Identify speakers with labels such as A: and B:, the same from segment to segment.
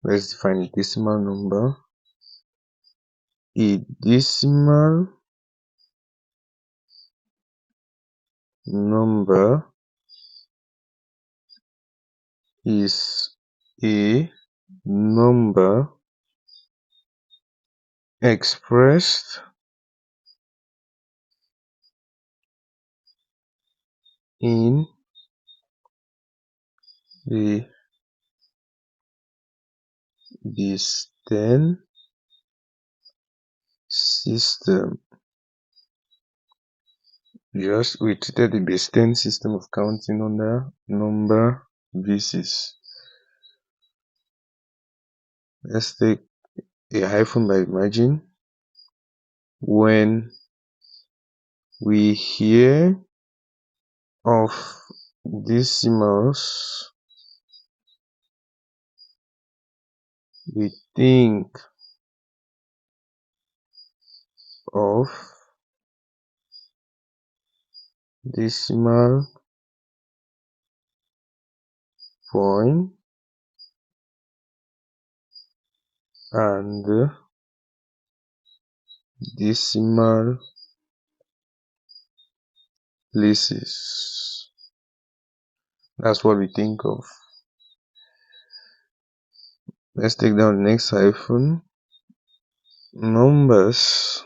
A: Let's define a decimal number. A decimal number is a number expressed in the base 10 system. We treated the base 10 system of counting under number basis. Let's take a hyphen by margin. When we hear of decimals, we think of decimal point and decimal places. That's what we think of. Let's take down the next hyphen. Numbers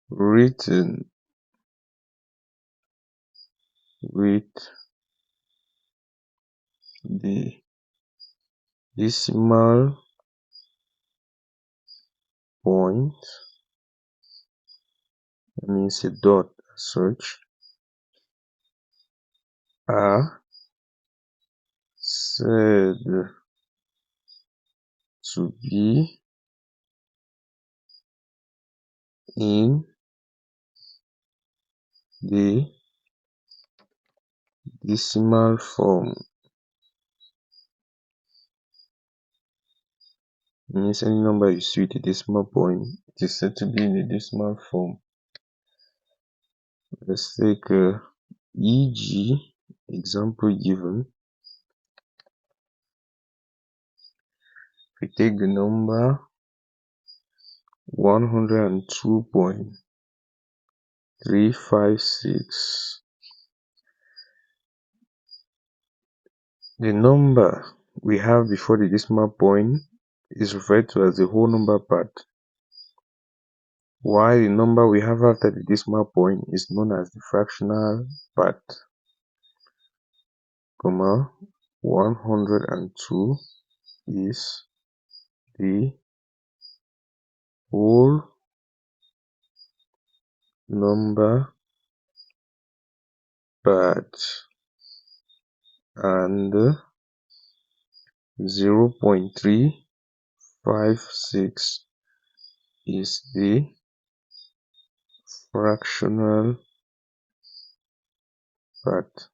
A: written with the decimal point, that means a dot as such, are said to be in the decimal form. Means any number you see with a decimal point, it is said to be in the decimal form. Let's take e.g. example given. We take the number 102.356. The number we have before the decimal point is referred to as the whole number part, while the number we have after the decimal point is known as the fractional part. 102 is the whole number part and 0.356 is the fractional part.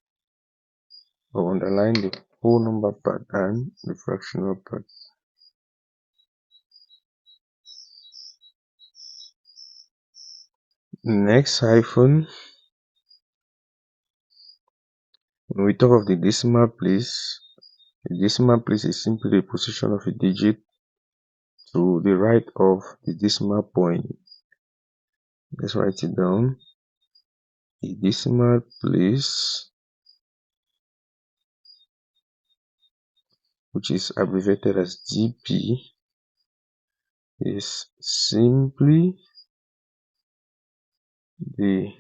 A: I'll underline the whole number part and the fractional part. Next hyphen, when we talk of the decimal place, the decimal place is simply the position of a digit to the right of the decimal point. Let's write it down. A decimal place, which is abbreviated as DP, is simply the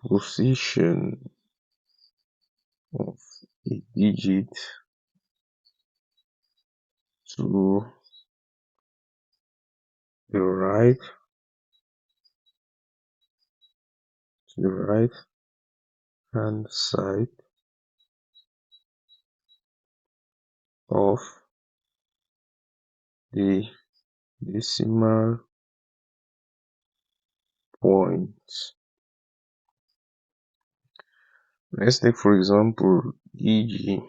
A: position of a digit to the right hand side of the decimal point. Let's take for example e.g.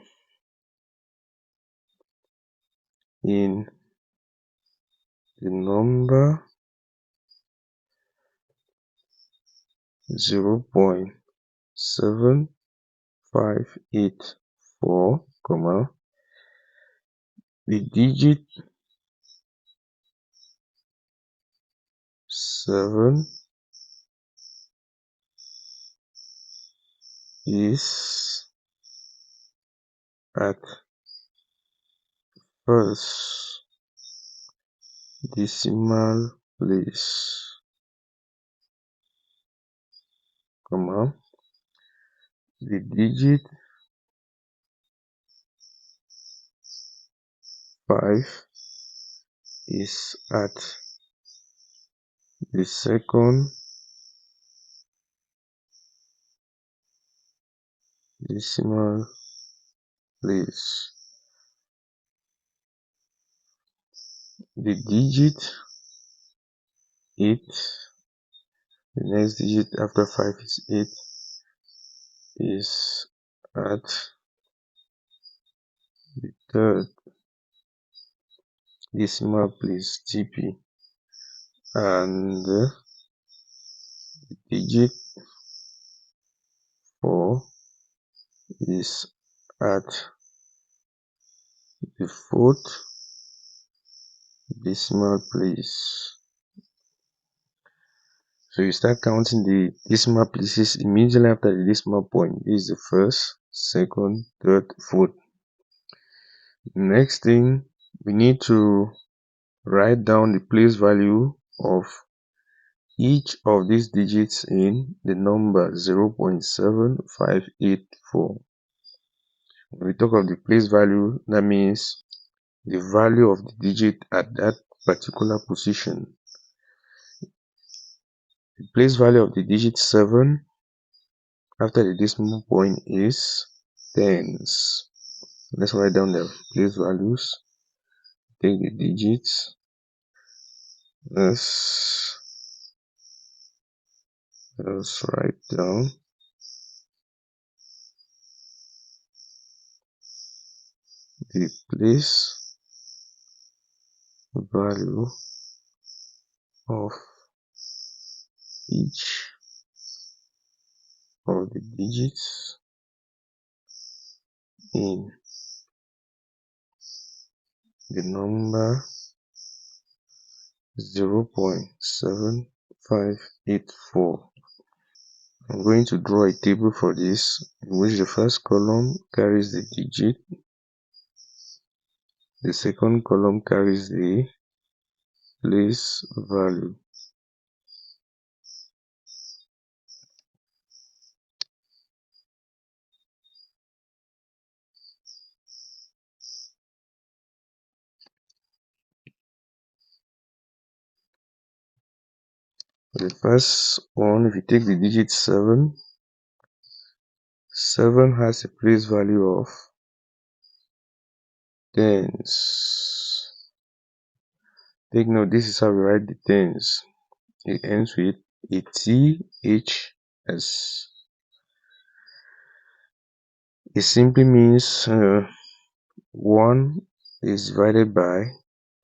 A: in the number 0.7 584, comma, the digit 7 is at first decimal place, comma, the digit 5 is at the second decimal place. The digit 8, the next digit after 5 is 8, is at the third decimal place, TP, and the digit 4 is at the fourth decimal place. So you start counting the decimal places immediately after the decimal point. This is the first, second, third, fourth. Next thing, we need to write down the place value of each of these digits in the number 0.7584. When we talk of the place value, that means the value of the digit at that particular position. The place value of the digit 7 after the decimal point is tens. Let's write down the place values. Take the digits. Let's write down the place value of each of the digits in the number 0.7584. I'm going to draw a table for this, in which the first column carries the digit, the second column carries the place value. The first one, if you take the digit 7, 7 has a place value of tens. Take note, this is how we write the tens. It ends with a THS. It simply means 1 is divided by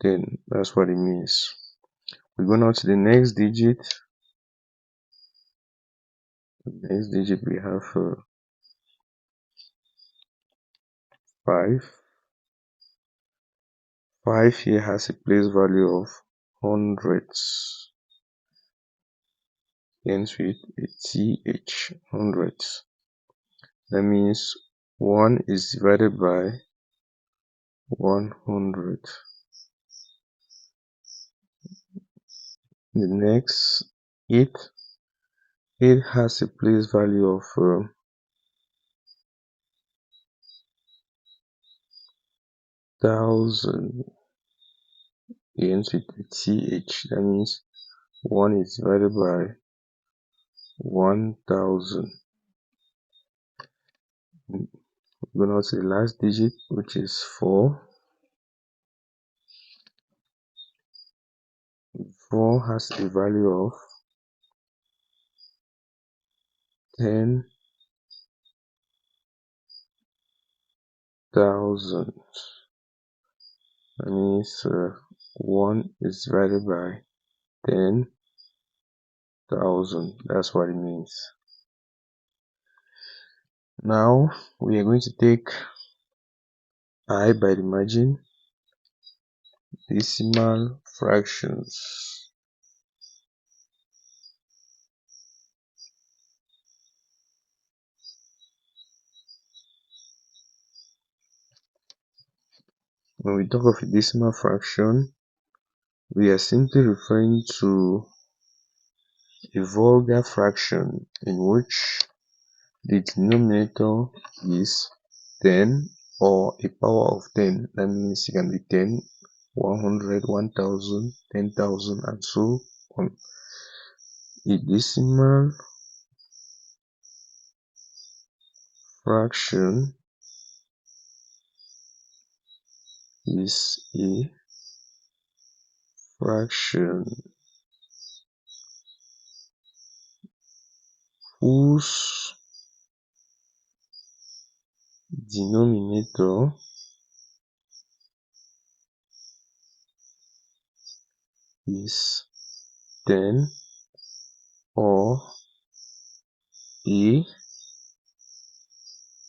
A: 10. That's what it means. We go now to the next digit. The next digit we have 5. 5 here has a place value of hundredths. Ends with a TH, hundredths. That means 1 is divided by 100. The next 8. 8 has a place value of 1000. It ends with a TH. That means 1 is divided by 1000. We're going to the last digit, which is 4. 4 has a value of 10,000. That means 1 is divided by 10,000. That's what it means. Now we are going to take I by the margin decimal fractions. When we talk of a decimal fraction, we are simply referring to a vulgar fraction in which the denominator is 10 or a power of 10. That means it can be 10, 100, 1000, 10,000, and so on. A decimal fraction is a fraction whose denominator is 10 or a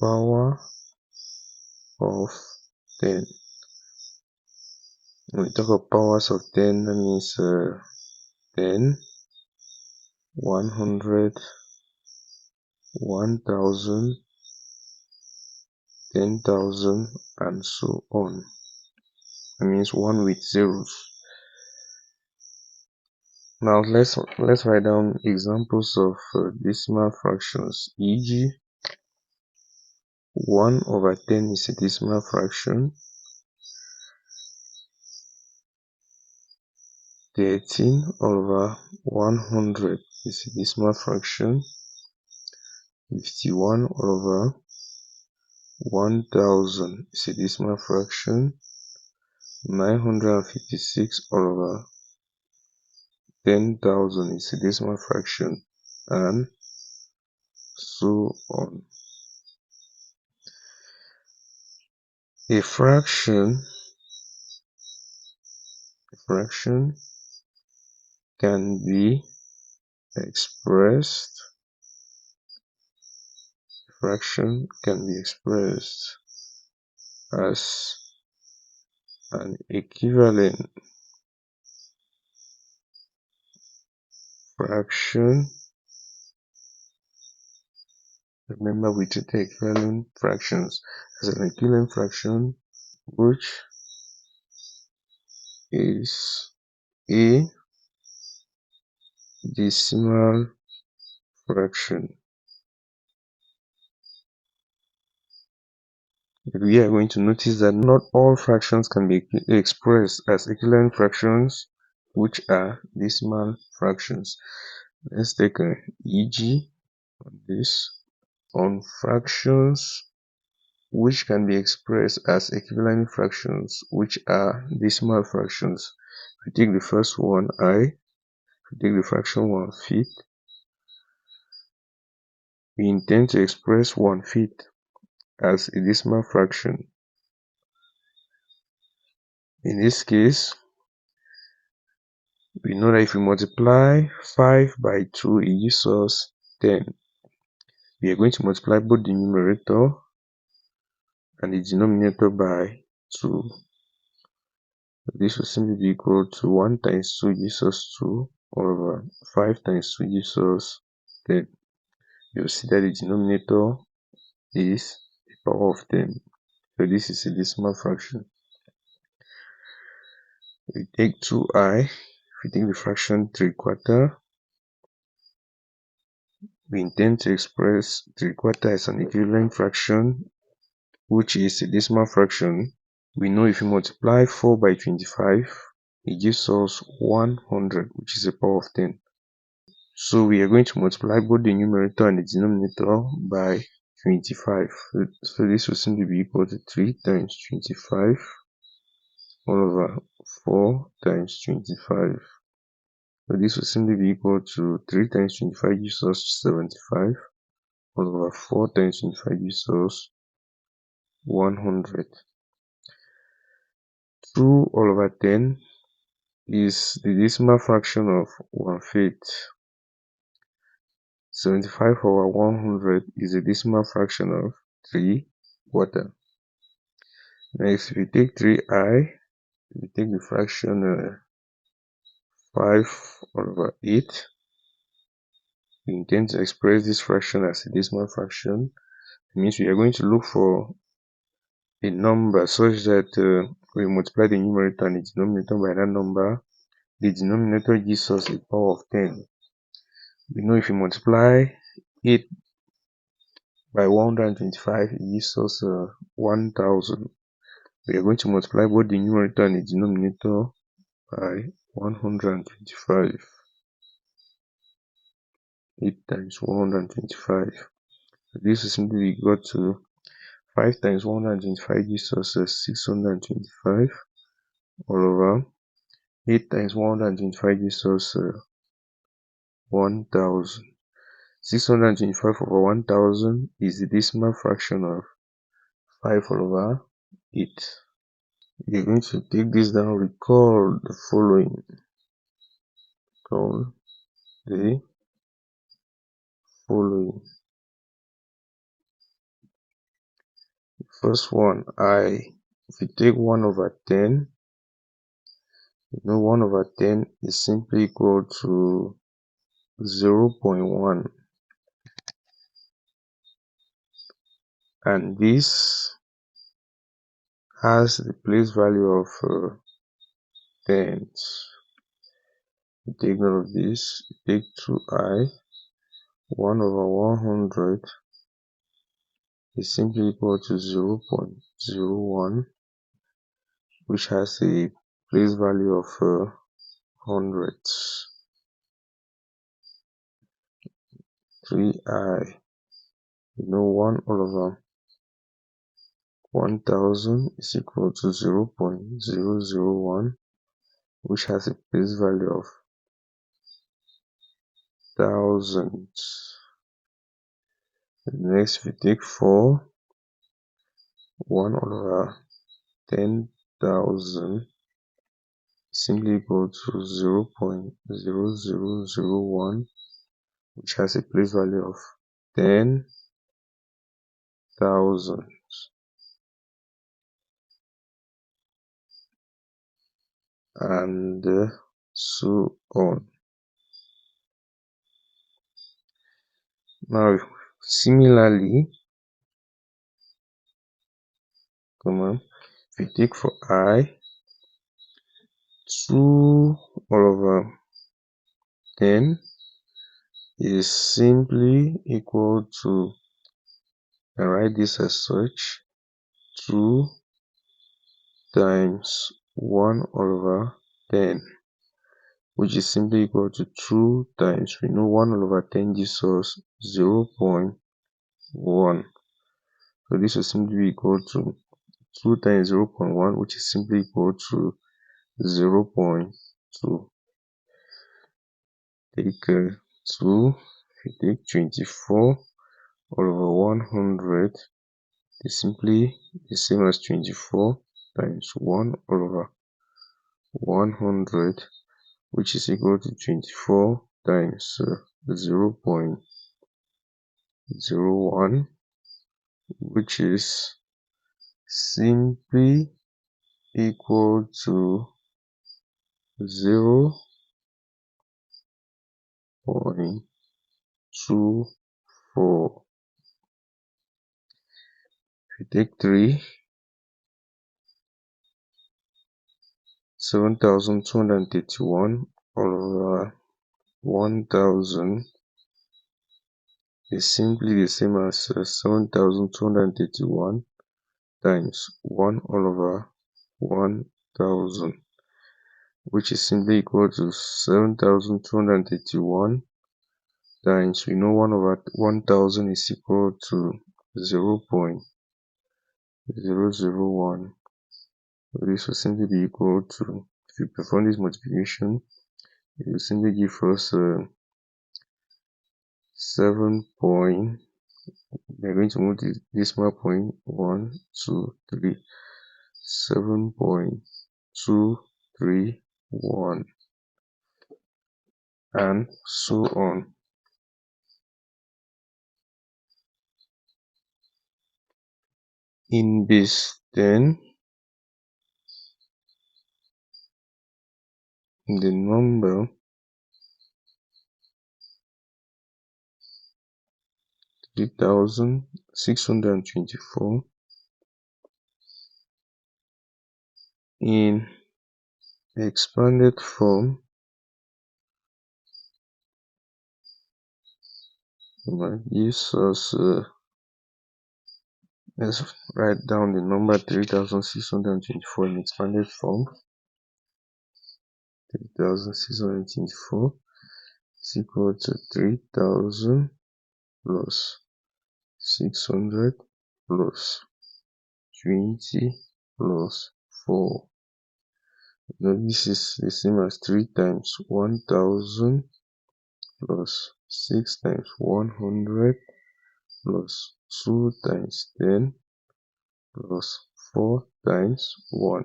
A: power of 10. When we talk of powers of 10, that means 10, 100, 1000, 10,000, and so on. That means 1 with zeros. Now let's write down examples of decimal fractions, e.g. 1 over 10 is a decimal fraction, 13 over 100 is a decimal fraction, 51 over 1000 is a decimal fraction, 956 over 10,000 is a decimal fraction, and so on. A fraction can be expressed as an equivalent fraction. Remember, we treat equivalent fractions as an equivalent fraction which is a decimal fraction. We are going to notice that not all fractions can be expressed as equivalent fractions which are decimal fractions. Let's take an e.g. on this. On fractions which can be expressed as equivalent fractions which are decimal fractions. If we take the first one, I. If we take the fraction 1/5, we intend to express 1/5 as a decimal fraction. In this case, we know that if we multiply 5 by 2, it gives us 10. We are going to multiply both the numerator and the denominator by 2. This will simply be equal to 1 times 2 gives us 2 over 5 times 2 gives us 10. You'll see that the denominator is the power of 10. So this is a decimal fraction. We take 2i. If we take the fraction 3/4, we intend to express 3/4 as an equivalent fraction which is a decimal fraction. We know if we multiply 4 by 25, it gives us 100, which is a power of 10. So we are going to multiply both the numerator and the denominator by 25. So this will simply be equal to 3 times 25 all over 4 times 25. So this will simply be equal to 3 times 25 gives us 75 all over 4 times 25 gives us 100. 2 all over 10 is the decimal fraction of 1/5. 75 over 100 is a decimal fraction of 3/4. Next, if you take 3i, you take the fraction 5 over 8. We intend to express this fraction as a decimal fraction. It means we are going to look for a number such that we multiply the numerator and the denominator by that number. The denominator gives us a power of 10. We know if you multiply 8 by 125, it gives us 1000. We are going to multiply both the numerator and the denominator by 125. 8 times 125. So this is simply equal to 5 times 125 gives us 625 all over 8 times 125 gives us 1000. 625 over 1000 is the decimal fraction of 5 all over 8. You're going to take this down, recall the following. Recall the following. First one, if you take 1 over 10, you know 1 over 10 is simply equal to 0.1. And this has the place value of tenths. You take note of this. You take 2i. 1 over 100 is simply equal to 0.01, which has a place value of hundredths. 3i. You know 1 all over 1000 is equal to 0.001, which has a place value of thousandths. Next, we take 4. 1 all over 10,000 is simply equal to 0.0001, which has a place value of 10,000. And so on. Now, similarly, if you take for I, 2 all over 10 is simply equal to, I write this as such, 2 times 1 all over 10, which is simply equal to 2 times, we know 1 all over 10 gives us 0.1. So this will simply be equal to 2 times 0.1, which is simply equal to 0.2. Take 2, if you take 24 all over 100 is simply the same as 24 times 1 all over 100, which is equal to 24 times 0.01, which is simply equal to 0.24. If you take 3, 7,231 all over 1000 is simply the same as 7,231 times 1 all over 1000, which is simply equal to 7,231 times, we know 1 over 1000 is equal to 0.001. This will simply be equal to, if you perform this multiplication, it will simply give us 7 point, we are going to move the decimal point 1, 2, 3, 7.231, and so on. in base 10, the number 3624 in expanded form. Gives us let's write down the number 3624 in expanded form. 3624 is equal to 3000 plus 600 plus 20 plus 4. Now this is the same as 3 times 1000 plus 6 times 100 plus 2 times 10 plus 4 times 1.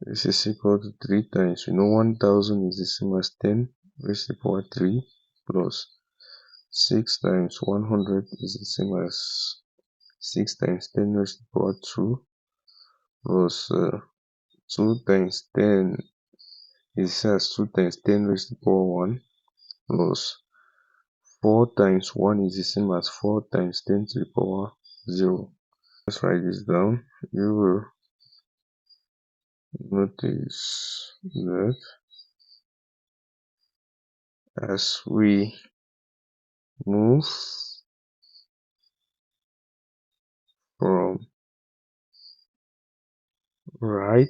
A: This is equal to 3 times. We know 1000 is the same as 10 raised to the power 3 plus 6 times 100 is the same as 6 times 10 raised to the power 2 plus 2 times 10 is the same as 2 times 10 raised to the power 1 plus 4 times 1 is the same as 4 times 10 to the power 0. Let's write this down. You will notice that as we move from right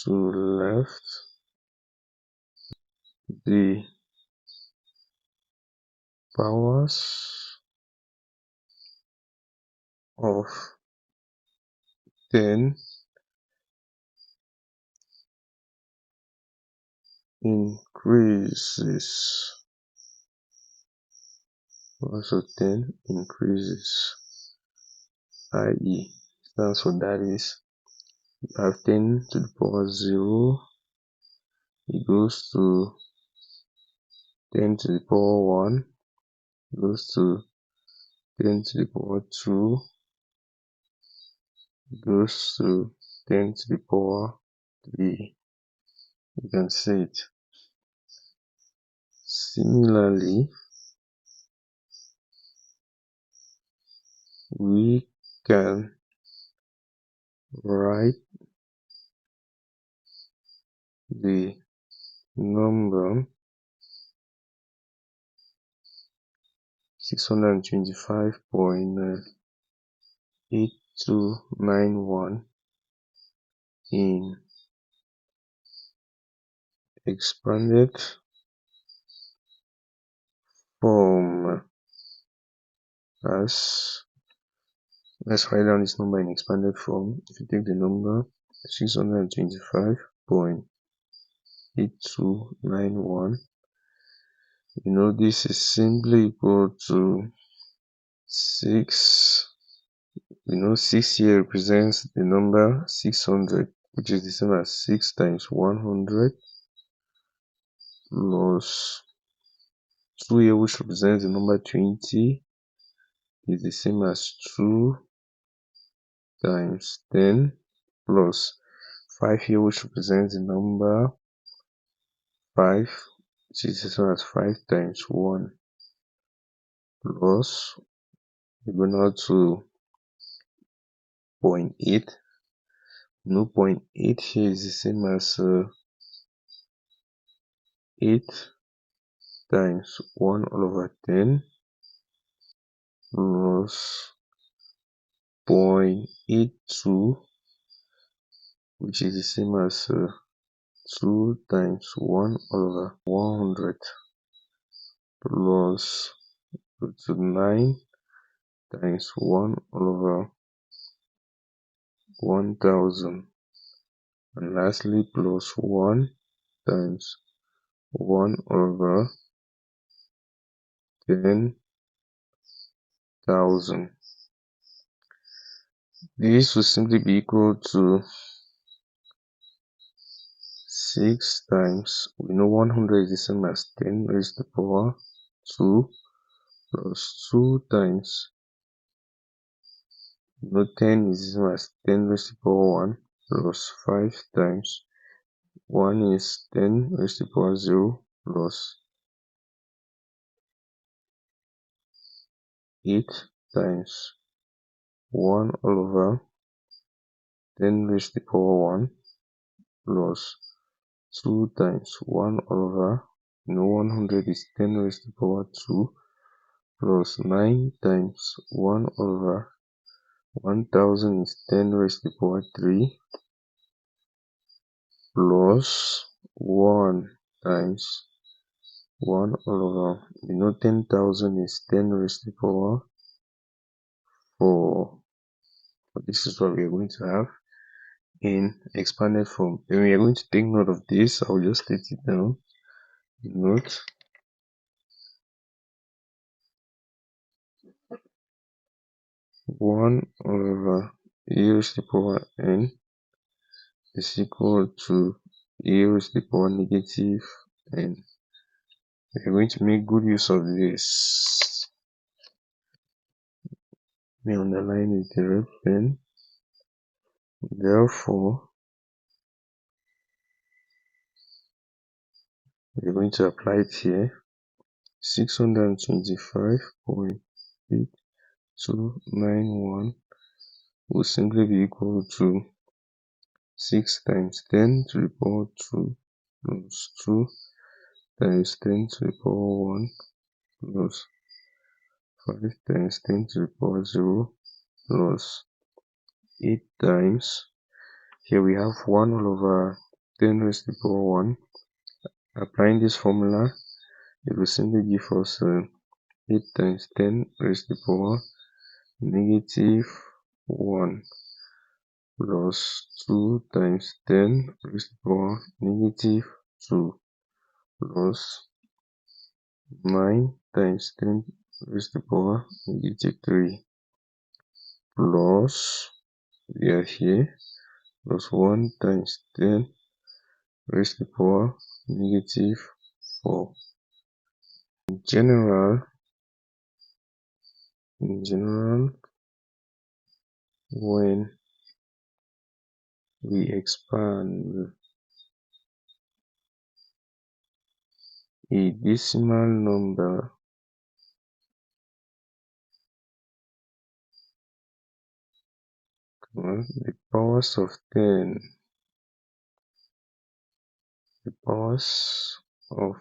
A: to left, the powers of 10 increases. Powers of 10 increases, i.e. stands for that is you have 10 to the power 0, it goes to 10 to the power 1, goes to 10 to the power 2, goes to 10 to the power 3. You can see it. Similarly, we can write the number 625.8291 in expanded form as, let's write down this number in expanded form. If you take the number 625.8291, you know this is simply equal to 6. We know 6 here represents the number 600, which is the same as 6 times 100 plus 2 here, which represents the number 20, is the same as 2 times 10 plus 5 here, which represents the number 5, which is the same as 5 times 1 plus, we go now to 0.8. No, 0.8 here is the same as 8 times 1 all over 10 plus 0.82, which is the same as 2 times 1 all over 100 plus to 9 times 1 all over 1000, and lastly plus 1 times 1 over 10,000. This will simply be equal to 6 times, we know 100 is the same as 10 raised to the power 2 plus 2 times, 10 is the same as 10 raised to the power 1 plus 5 times 1 is 10 raised to the power 0 plus 8 times 1 all over 10 raised to the power 1 plus 2 times 1 all over 100 is 10 raised to the power 2 plus 9 times 1 over 1000 is 10 raised to the power 3 plus 1 times 1 all over 10,000 is 10 raised to the power 4. This is what we are going to have in expanded form. Then we are going to take note of this. I'll just state it down. Note 1 over e raised to the power n is equal to e raised to the power negative n. We are going to make good use of this. We underline with the red pen. Therefore, we are going to apply it here. 625.8291 will simply be equal to 6 times 10 to the power 2 plus 2 times 10 to the power 1 plus 5 times 10 to the power 0 plus 8 times, here we have 1 all over 10 raised to the power 1. Applying this formula, it will simply give us 8 times 10 raised to the power negative 1 plus 2 times 10 raised to the power negative 2 plus 9 times 10 raised to the power negative 3 plus, we are here, plus 1 times 10 raised to the power negative 4. In general, when we expand a decimal number the powers of 10, the powers of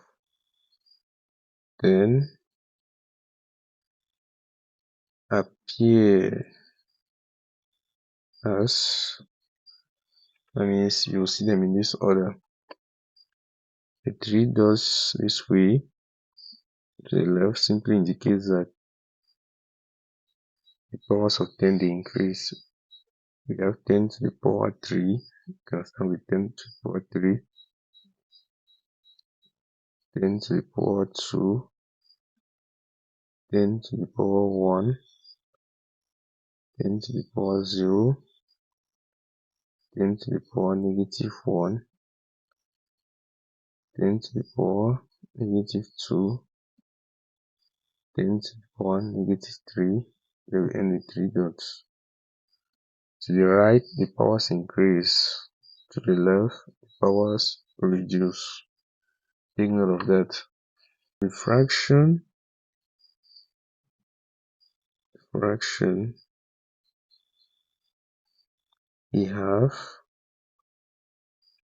A: 10 appear as, that means you'll see them in this order. The 3 dots this way to the left simply indicates that the powers of 10 they increase. We have 10 to the power 3, you can start with 10 to the power 3, 10 to the power 2, 10 to the power 1, 10 to the power 0, 10 to the power negative 1, 10 to the power negative 2, 10 to the power negative 3, then we end with 3 dots. To the right, the powers increase. To the left, the powers reduce. Take note of that. The fraction we have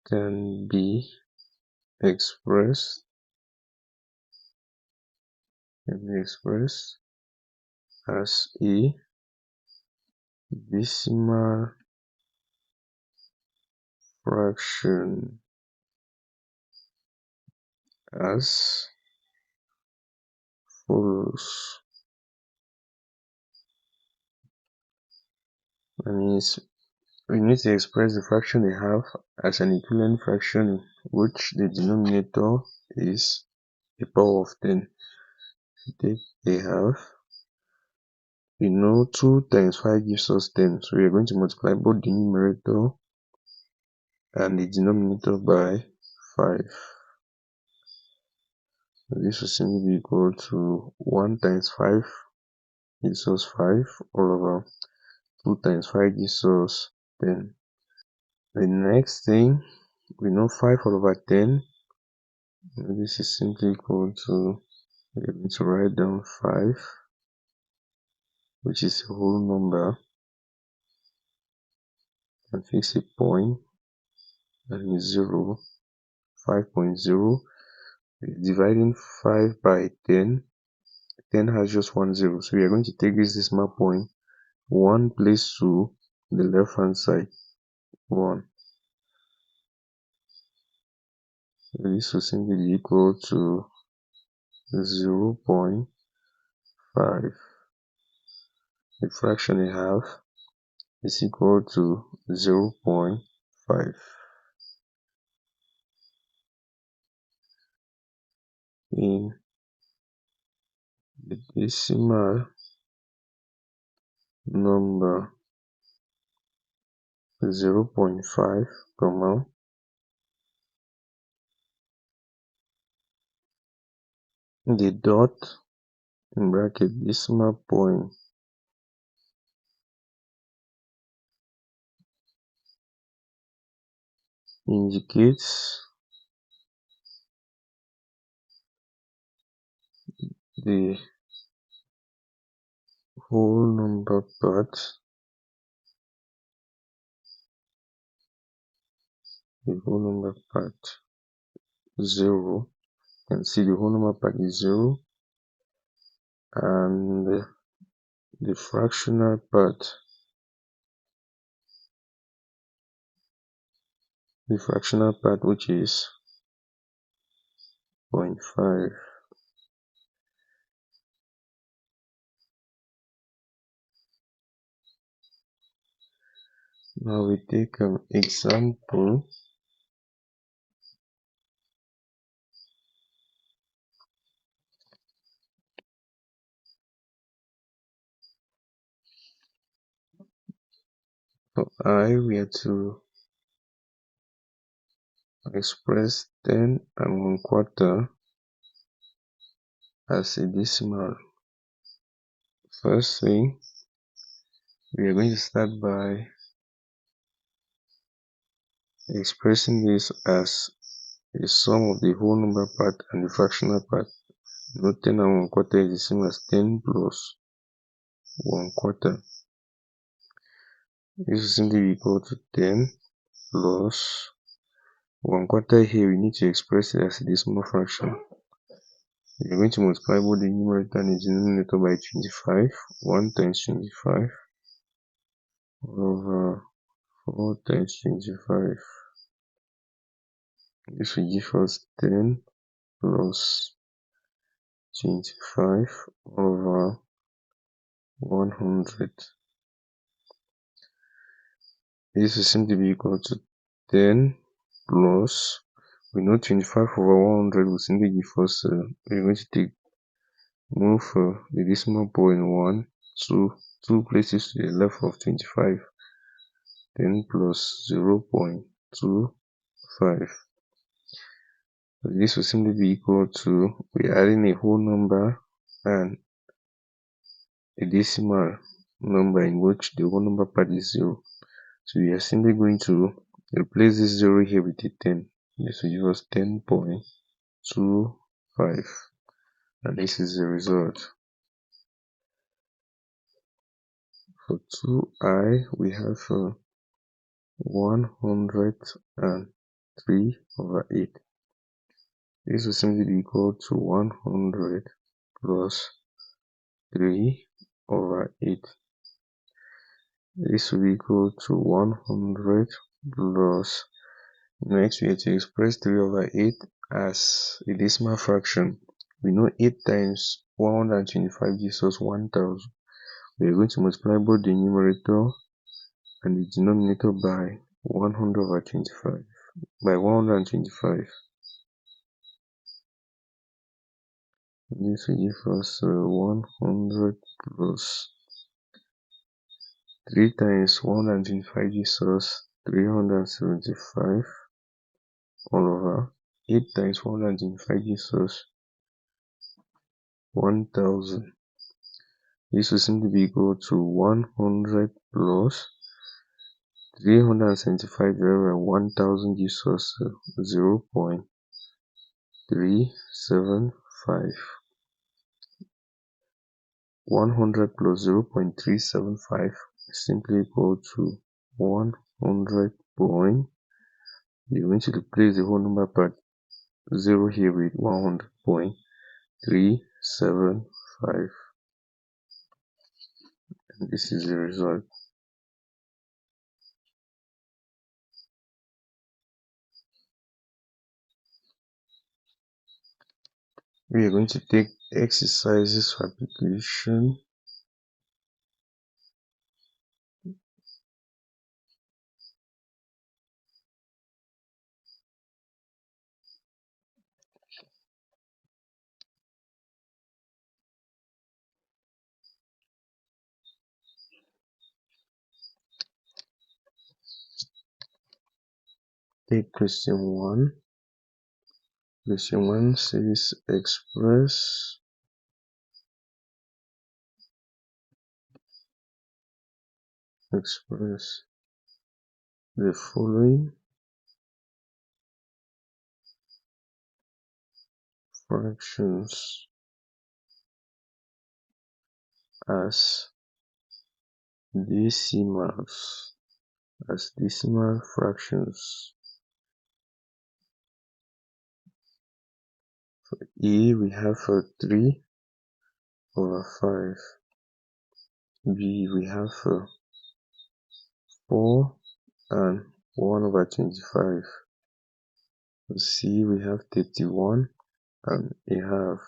A: can be expressed as a decimal fraction as follows. That means we need to express the fraction we have as an equivalent fraction in which the denominator is a power of 10. Take a half. We know 2 times 5 gives us 10, so we are going to multiply both the numerator and the denominator by 5. This will simply be equal to 1 times 5 gives us 5 all over 2 times 5 gives us 10. The next thing, we know 5 all over 10. This is simply equal to, we're going to write down 5, which is a whole number, and fix a point, and 0, 5.0. We're dividing 5 by 10. 10 has just one 0, so we are going to take this decimal point 1 place to the left hand side, 1. So this will simply be equal to 0.5. The fraction in half is equal to 0.5. In the decimal number 0.5, comma, the dot in bracket decimal point indicates the whole number part, the whole number part 0. You can see the whole number part is 0, and the fractional part, which is 0.5. Now we take an example. For I, we are to express 10 and 1/4 as a decimal. First thing, we are going to start by expressing this as a sum of the whole number part and the fractional part. Note 10 and 1/4 is the same as 10 plus 1/4. This will simply be equal to 10 plus 1/4. Here we need to express it as a decimal fraction. We are going to multiply both the numerator and the denominator by 25. 1 times 25 over 4 times 25. This will give us 10 plus 25 over 100. This will simply be equal to 10 plus, we know 25 over 100 will simply give us, we're going to move the decimal point 1, 2 places to the left of 25. 10 plus 0.25. This will simply be equal to, we're adding a whole number and a decimal number in which the whole number part is 0. So we are simply going to replace this 0 here with a 10. This will give us 10.25, and this is the result. For 2i, we have 103 over 8. This will simply be equal to 100 plus 3 over 8. This will be equal to 100 plus, next we have to express 3 over 8 as a decimal fraction. We know 8 times 125 gives us 1000. We are going to multiply both the numerator and the denominator by 125. This will give us 100 plus 3 times 125 gives us 375 all over 8 times 125 gives us 1000. This will simply be equal to 100 plus 375 divided by 1000 gives us 0.375. 100 plus 0.375 is simply equal to 100 point. You're going to replace the whole number part 0 here with 100.375, and this is the result. We are going to take exercises for application. Take question 1. Question 1 says express the following fractions as decimal fractions. For A, we have 3 over 5. B, we have 4 and 1 over 25. For C, we have 31 and a half.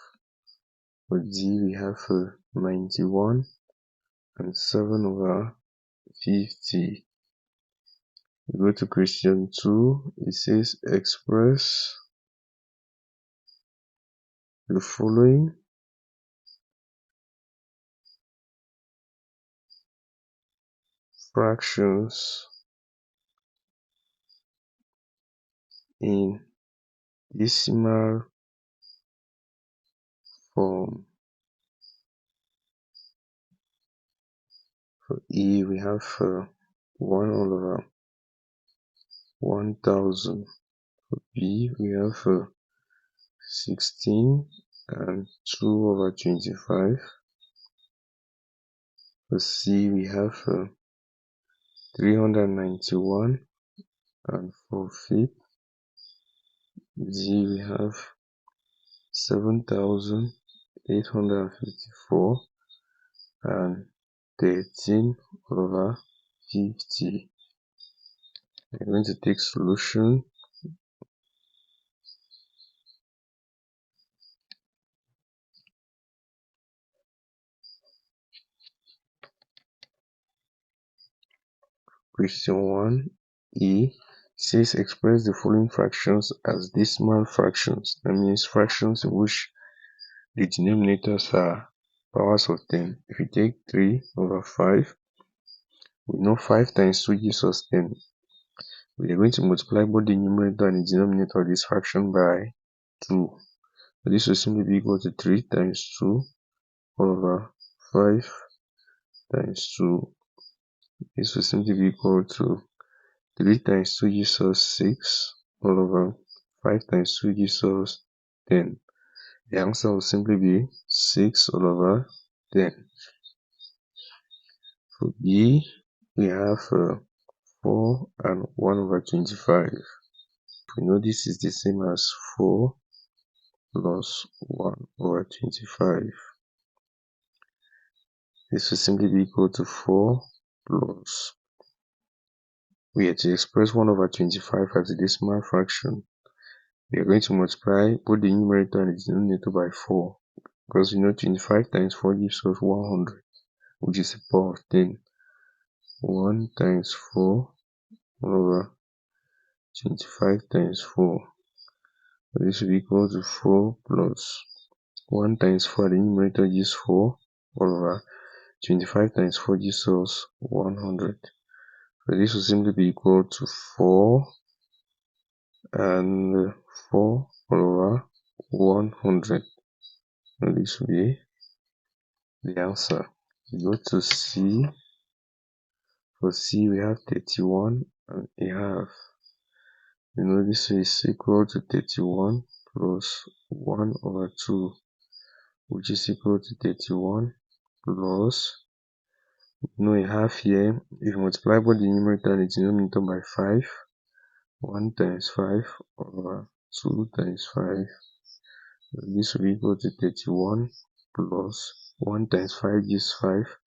A: For D, we have 91 and 7 over 50. We go to question 2. It says express the following fractions in decimal form. For E, we have 1 all over 1000. For B, we have 16 and 2 over 25. For C, we have 391 and 4/5. D, we have 7854 and 13 over 50. I'm going to take solution. Question 1 E says express the following fractions as decimal fractions. That means fractions in which the denominators are powers of 10. If you take 3 over 5, we know 5 times 2 gives us 10. We are going to multiply both the numerator and the denominator of this fraction by 2. So this will simply be equal to 3 times 2 over 5 times 2. This will simply be equal to 3 times 2 gives us 6 all over 5 times 2 gives us 10. The answer will simply be 6 all over 10. For B, we have 4 and 1 over 25. We know this is the same as 4 plus 1 over 25. This will simply be equal to 4 plus. We are to express 1 over 25 as a decimal fraction. We are going to multiply both the numerator and the denominator by 4, because we know 25 times 4 gives us 100, which is a power of 10. 1 times 4 over 25 times 4. This will be equal to 4 plus 1 times 4, the numerator gives 4 over 25 times 4 gives us 100. So this will simply be equal to 4 and 4 over 100. So this will be the answer. We go to C. For C, we have 31 and a half. This is equal to 31 plus 1 over 2, which is equal to 31 plus, a half here. If you multiply both the numerator and the denominator by 5, 1 times 5 over 2 times 5. This will be equal to 31 plus 1 times 5 gives 5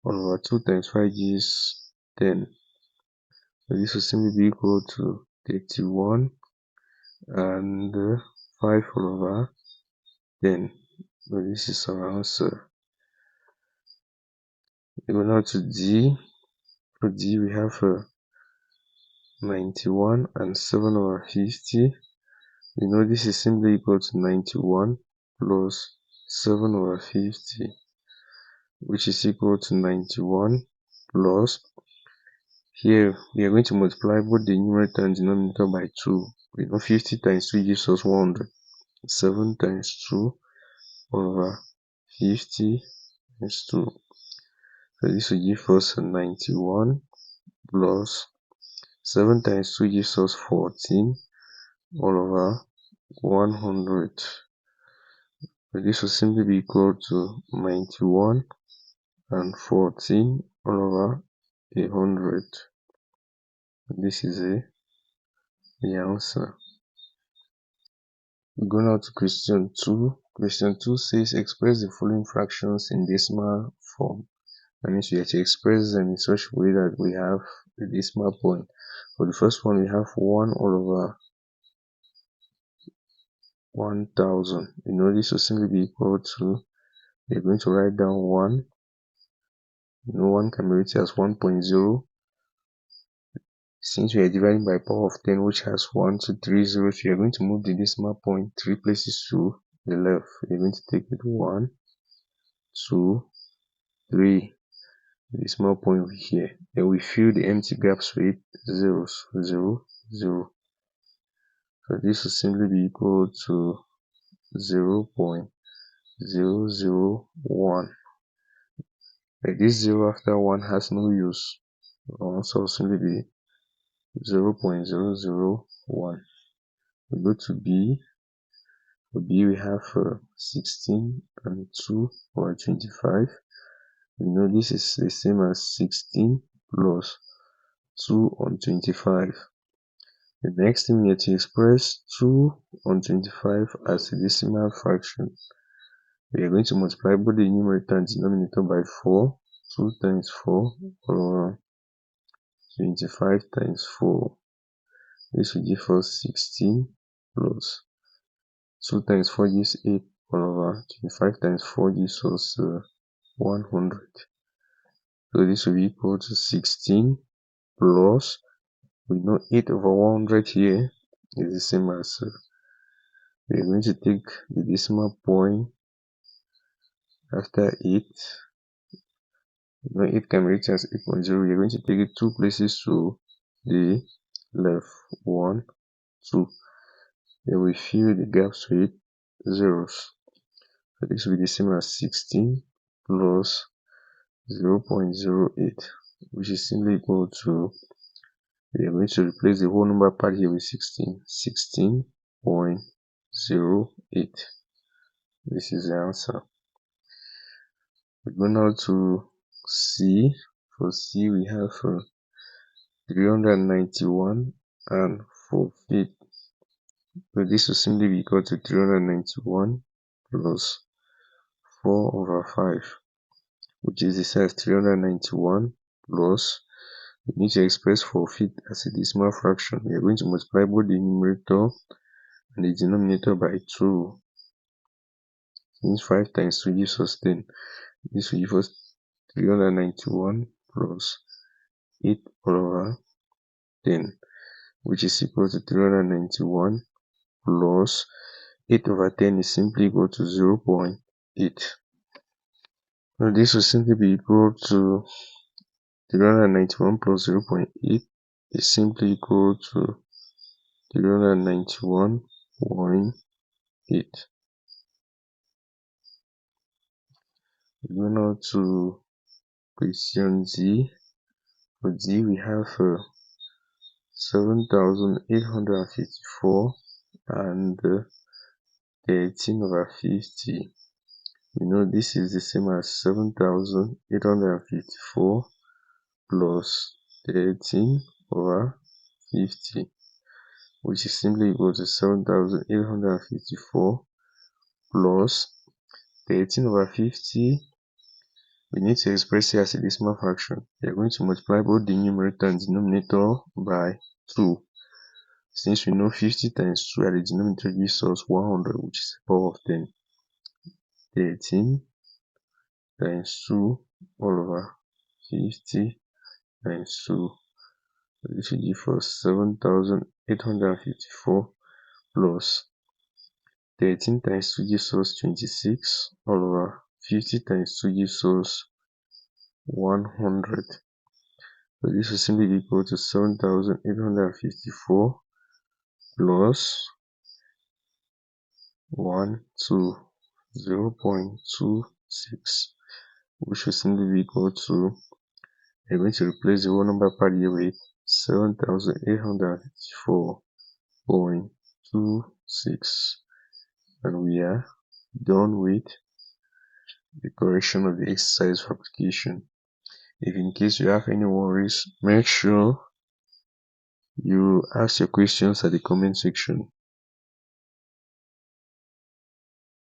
A: over 2 times 5 gives 10. So this will simply be equal to 31 and 5 over 10. So this is our answer. We go now to D. For D, we have 91 and 7 over 50. This is simply equal to 91 plus 7 over 50, which is equal to 91 plus, here we are going to multiply both the numerator and denominator by 2. 50 times 2 gives us 100. 7 times 2 over 50 times 2. So this will give us 91 plus 7 times 2 gives us 14 all over 100. So this will simply be equal to 91 and 14 all over 100. This is the answer. We go now to question 2. Question 2 says express the following fractions in decimal form. That means we have to express them in such a way that we have the decimal point. For the first one, we have 1 all over 1000. This will simply be equal to, we are going to write down 1. 1 can be written as 1.0. Since we are dividing by power of 10, which has 1, 2, 3 zeros, we are going to move the decimal point 3 places to the left. We are going to take it 1, 2, 3. The decimal point over here. Then we fill the empty gaps with zeros. 0, 0. So this will simply be equal to 0.001. Like this 0 after 1 has no use. So will simply be 0.001. We go to B. For B, we have 16 and 2 over 25. This is the same as 16 plus 2 on 25. The next thing we need to express 2 on 25 as a decimal fraction. We are going to multiply both the numerator and denominator by 4. 2 times 4 or 25 times 4. This will give us 16 plus 2 times 4 gives 8 over 25 times 4 gives us 100. So this will be equal to 16 plus, we know 8 over 100 here is the same as, we are going to take the decimal point after 8. 8 can be written as 8.0. We are going to take it 2 places to the left. 1, 2. Then we fill the gaps with zeros. So this will be the same as 16 plus 0.08, which is simply equal to, we are going to replace the whole number part here with 16. 16.08. This is the answer. We go now to C. For C, we have 391 and 4 feet. So this will simply be equal to 391 plus 4 over 5, which is the size 391 plus, we need to express 4 feet as a decimal fraction. We are going to multiply both the numerator and the denominator by 2. Since 5 times 2 gives us 10. This will give us 391 plus 8 over 10, which is equal to 391 plus 8 over 10 is simply equal to 0.8. Now this will simply be equal to 391 plus 0.8 is simply equal to 391.8. Going on to question Z. For Z, we have 7,854 and 13 over 50. We know this is the same as 7,854 plus 13 over 50, which is simply equal to 7,854 plus 13 over 50. We need to express it as a decimal fraction. We are going to multiply both the numerator and denominator by 2. Since we know 50 times 2 at the denominator gives us 100, which is the power of 10. 13 times 2 all over 50 times 2. This will give us 7,854 plus 13 times 2 gives us 26 all over 50 times 2 gives us 100. So this will simply be equal to 7,854 plus 1 to 0.26, which will simply be equal to, we're going to replace the whole number part here with 7,854.26, and we are done with the correction of the exercise for application. If in case you have any worries, make sure you ask your questions at the comment section.